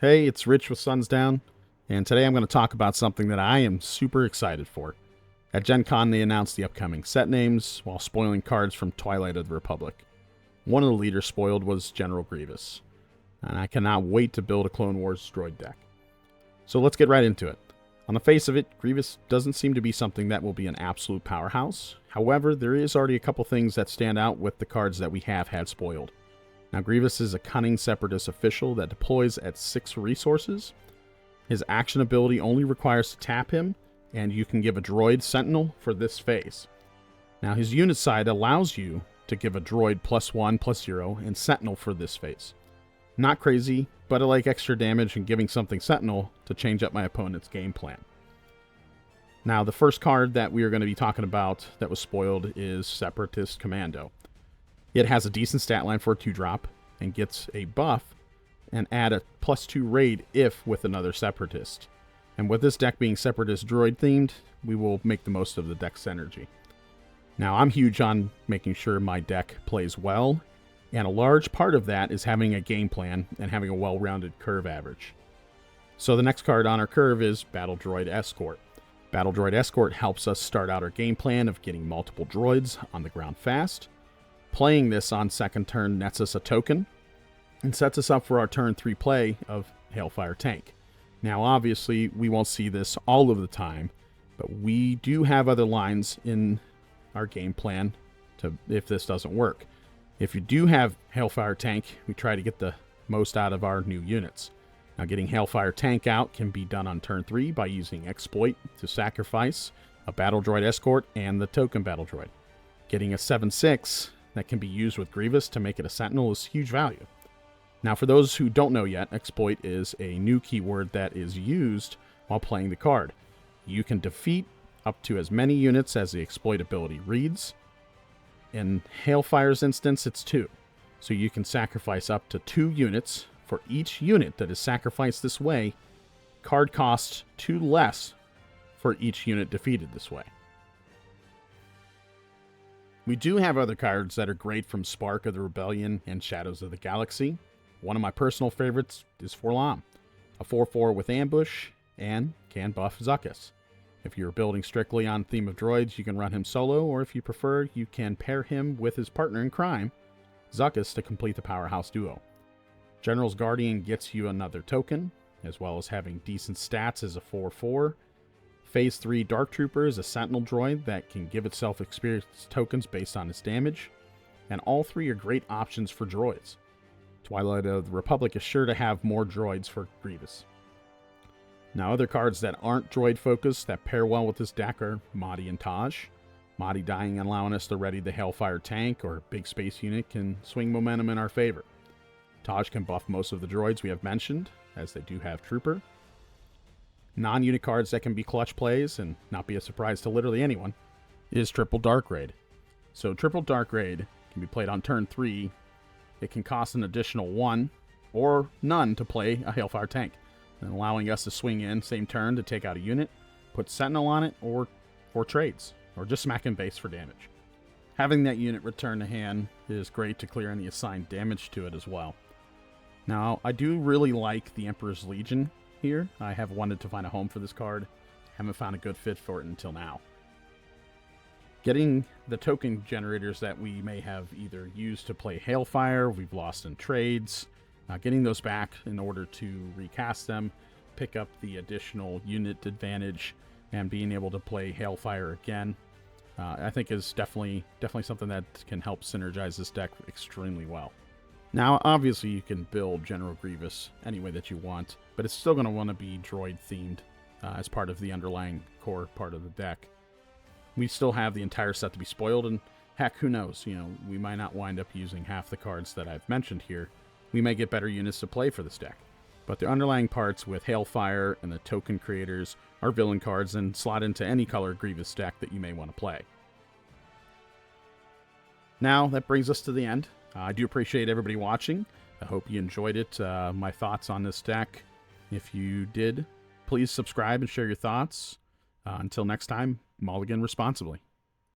Hey, it's Rich with Suns Down, and today I'm going to talk about something that I am super excited for. At Gencon, they announced the upcoming set names while spoiling cards from Twilight of the Republic. One of the leaders spoiled was General Grievous, and I cannot wait to build a Clone Wars droid deck. So let's get right into it. On the face of it, Grievous doesn't seem to be something that will be an absolute powerhouse. However, there is already a couple things that stand out with the cards that we have had spoiled. Now, Grievous is a cunning separatist official that deploys at 6 resources. His action ability only requires to tap him, and you can give a droid sentinel for this phase. Now, his unit side allows you to give a droid +1/+0 and sentinel for this phase. Not crazy, but I like extra damage and giving something sentinel to change up my opponent's game plan. Now, the first card that we are going to be talking about that was spoiled is Separatist Commando. It has a decent stat line for a 2-drop and gets a buff and add a +2 raid if with another Separatist. And with this deck being Separatist droid themed, we will make the most of the deck's synergy. Now, I'm huge on making sure my deck plays well, and a large part of that is having a game plan and having a well-rounded curve average. So the next card on our curve is Battle Droid Escort. Battle Droid Escort helps us start out our game plan of getting multiple droids on the ground fast. Playing this on second turn nets us a token and sets us up for our turn 3 play of Hailfire Tank. Now, obviously, we won't see this all of the time, but we do have other lines in our game plan if this doesn't work. If you do have Hailfire Tank, we try to get the most out of our new units. Now, getting Hailfire Tank out can be done on turn 3 by using Exploit to sacrifice a Battle Droid Escort and the token Battle Droid. Getting a 7/6 that can be used with Grievous to make it a Sentinel is huge value. Now, for those who don't know yet, Exploit is a new keyword that is used while playing the card. You can defeat up to as many units as the Exploit ability reads. In Hailfire's instance, it's 2. So you can sacrifice up to 2 units. For each unit that is sacrificed this way, card costs 2 less for each unit defeated this way. We do have other cards that are great from Spark of the Rebellion and Shadows of the Galaxy. One of my personal favorites is Forlam, a 4/4 with Ambush and can buff Zuckuss. If you're building strictly on theme of droids, you can run him solo, or if you prefer, you can pair him with his partner in crime, Zuckuss, to complete the powerhouse duo. General's Guardian gets you another token, as well as having decent stats as a 4/4. Phase 3 Dark Trooper is a Sentinel droid that can give itself experience tokens based on its damage, and all 3 are great options for droids. Twilight of the Republic is sure to have more droids for Grievous. Now, other cards that aren't droid focused that pair well with this deck are Mahdi and Taj. Mahdi dying and allowing us to ready the Hailfire Tank or big space unit can swing momentum in our favor. Taj can buff most of the droids we have mentioned, as they do have Trooper. Non-unit cards that can be clutch plays and not be a surprise to literally anyone is Triple Dark Raid. So Triple Dark Raid can be played on turn 3. It can cost an additional 1 or none to play a Hailfire Tank, and allowing us to swing in same turn to take out a unit, put Sentinel on it, or for trades, or just smack in base for damage. Having that unit return to hand is great to clear any assigned damage to it as well. Now, I do really like the Emperor's Legion here. I have wanted to find a home for this card. Haven't found a good fit for it until now. Getting the token generators that we may have either used to play Hailfire, we've lost in trades, getting those back in order to recast them, pick up the additional unit advantage, and being able to play Hailfire again, I think is definitely something that can help synergize this deck extremely well. Now, obviously, you can build General Grievous any way that you want, but it's still going to want to be droid-themed as part of the underlying core part of the deck. We still have the entire set to be spoiled, and heck, who knows? We might not wind up using half the cards that I've mentioned here. We may get better units to play for this deck. But the underlying parts with Hailfire and the token creators are villain cards and slot into any color Grievous deck that you may want to play. Now, that brings us to the end. I do appreciate everybody watching. I hope you enjoyed it, my thoughts on this deck. If you did, please subscribe and share your thoughts. Until next time, mulligan responsibly.